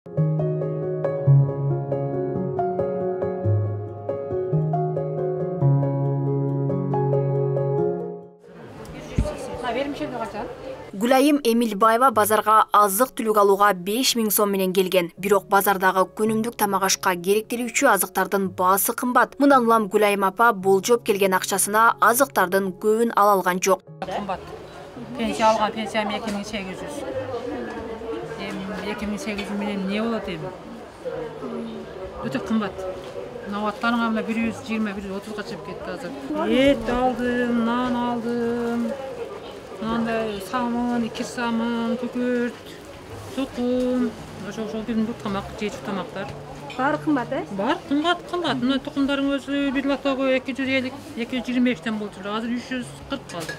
Гүлайым Эмилбаева базарга азык-түлүк алууга 5000 сом менен келген. Бирок базардагы күнүмдүк тамак ашка керектелүүчү азыктардын баасы кымбат. Мындан улам Гүлайым апа болжоп келген акчасына азыктардын көбүн ала алган жок. Кымбат. Пенсия алган пенсиям 2800. 2800 менен не болот эми? Өтө кымбат. Наваттарыңа мына 120-130га чыгып кетти азыр. Эт алдым, нан алдым. Нандай самын, икир самын, күкүрт, тукум, ошол күнүмдүк тамак, жеочу тамактар. Баары кымбат, э? Бар, кымбат. Мына тукумдардын өзү бир лотого 250, 225тен болчу, азыр 340 калды.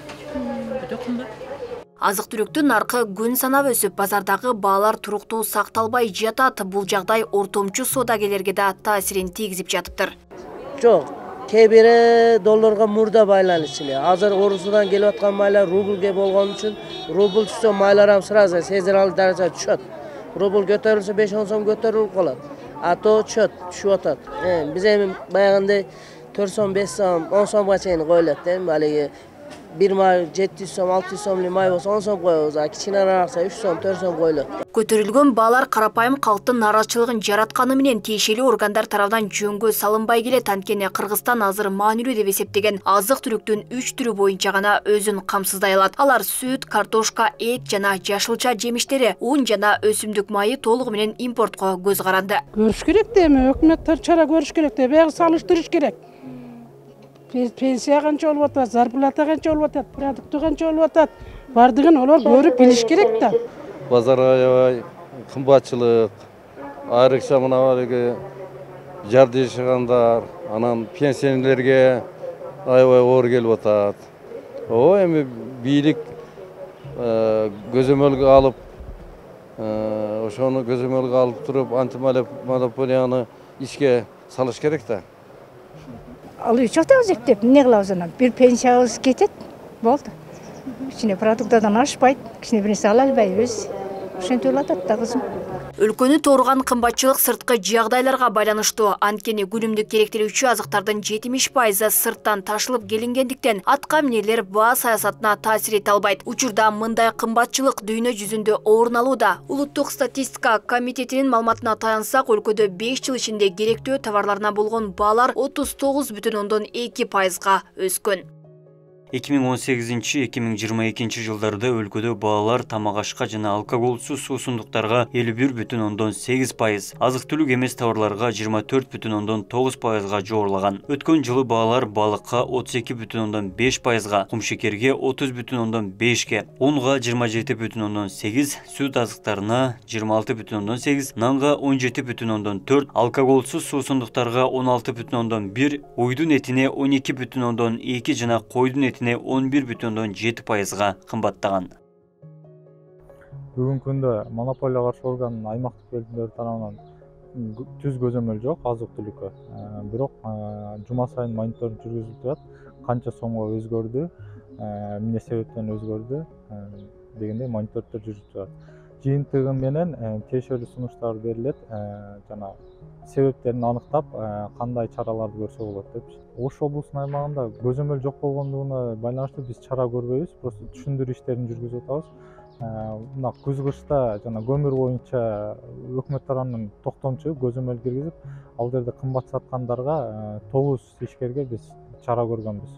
Өтө кымбат. Азык-түлүктүн наркы күн санап өсүп, базардагы баалар туруктуу сакталбай жатат. Бул жагдай ортомчу соодагерлерге да таасирин тийгизип жатыптыр. Жок. Кээ бири долларга мурда байланыш эле. Азыр Орусудан келип аткан майлар рубльге болгон үчүн рубль түшсө майлар ham сразу сезилип даража түшөт. Рубль көтөрүлсө 5-10 сом көтөрүлүп калат. А то түшүп атат. Биз эми баягындай 4 сом, 5 сом, 10 сомго чейин коюлат эми алиги bir may 700 сом, 600 сомлы май болсо 10 сом коебуз, а кичинераак 3 сом, 4 сом коюлат. Көтөрүлгөн баалар карапайым калктын нааразычылыгын жаратканы менен тиешелүү органдар тарабынан жөнгө салынбай келет. Анткени Кыргызстан азыр маанилүү деп эсептеген азык-түлүктүн 3 түрү боюнча гана өзүн камсыздай алат. Алар сүт, картошка, эт жана жашылча жемиштери, ун жана өсүмдүк майы толугу менен импортко көз каранды. Көрүш керек да эми өкмөт чара көрүш керек да, бягы салыштырыш керек. Пенсия канча болуп атат, зарплата канча болуп атат, продукты канча болуп атат. Бардыгын олар көрүп билиш керек да. Базар аябай кымбатчылык, айрыкча мына балыгы жар жашагандар, анан пенсионерлерге аябай оор келип атат. Эми бийлик көзөмөлгө алып, ошону көзөмөлгө алып туруп, антимонополияны ишке салыш керек да. Алып жатабыз эптеп, эмне кылабыз анан? Бир пенсиябыз кетет, болду. Кичине продуктардан ашпайт, кичине бир нерсе ала албайбыз. Ошентип атат да кызым. Өлкөнү тоорган кымбатчылык сырткы жагдайларга байланыштуу. Анткени күнүмдүк керектелүүчү азыктардын 70% сырттан ташылып келингендиктен атка минерлер баа саясатына таасир эте албайт. Учурда мындай кымбатчылык дүйнө жүзүндө орун алууда. Улуттук статистика комитетинин маалыматына таянсак, өлкөдө 5 жыл ичинде керектөө товарларына болгон баалар 39,2%га өскөн. 2018-2022 жылдарда өлкөдө баалар тамак ашка жана алкоголсуз суусундуктарга 51,8%, азык-түлүк эмес товарларга 24,9%га жогорулаган. Өткөн жылы баалар балыкка 32,5%га, кумшекерге 30,5%ге, унга 27,8%, сүт азыктарына 26,8%, нанга 17,4%, алкоголсуз суусундуктарга 16,1%, уйдун этине 12,2% жана койдун этине 11,7%га кымбаттаган. Бүгүнкү күндө монополия каршы органдын аймактык бөлүмдөрү тарабынан түз көзөмөл жок азык-түлүккө. Бирок жума сайын мониторинг жүргүзүлүп турат. Канча сомго өзгөрдү, эмне себептен өзгөрдү дегендей мониторингдер жүрүп турат. Жыйынтыгы менен тиешелүү сунуштар берилет, жана себептерин аныктап, кандай чараларды көрсө болот деп. Ош облусунун аймагында көзөмөл жок болгондугуна байланыштуу биз чара көрбөйбүз, просто түшүндүрүү иштерин жүргүзүп атабыз. Мына күз-кышта жана көмүр боюнча өкмөт тарабынан токтомчу көзөмөл киргизип, ал жерде кымбат саткандарга 9 ишкерге биз чара көргөнбүз.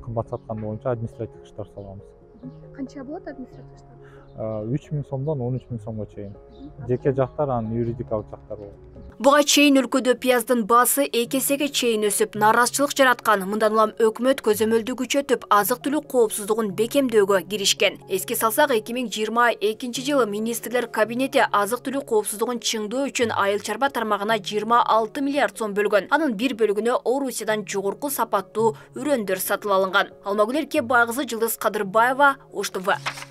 Кымбат саткан боюнча административдик иштер салганбыз. Канча болот административдик иштер? 3000 сомдон 13000 сомго чейин. Жеке жактар, анан юридикалык жактар болот. Буга чейин өлкөдө пияздын баасы 2 эсеге чейин өсүп, нааразычылык жараткан. Мындан улам өкмөт көзөмөлдү күчөтүп, азык-түлүк коопсуздугун бекемдөөгө киришкен. Эске салсак, 2022 жылы министрлер кабинети азык-түлүк коопсуздугун чыңдоо үчүн айыл чарба тармагына 26 миллиард сом бөлгөн. Анын бир бөлүгүнө Орусиядан жогорку сапаттуу үрөндөр сатып алынган. Алмагүл Эркебайкызы, Жылдыз Кадырбаева, Ош ТВ.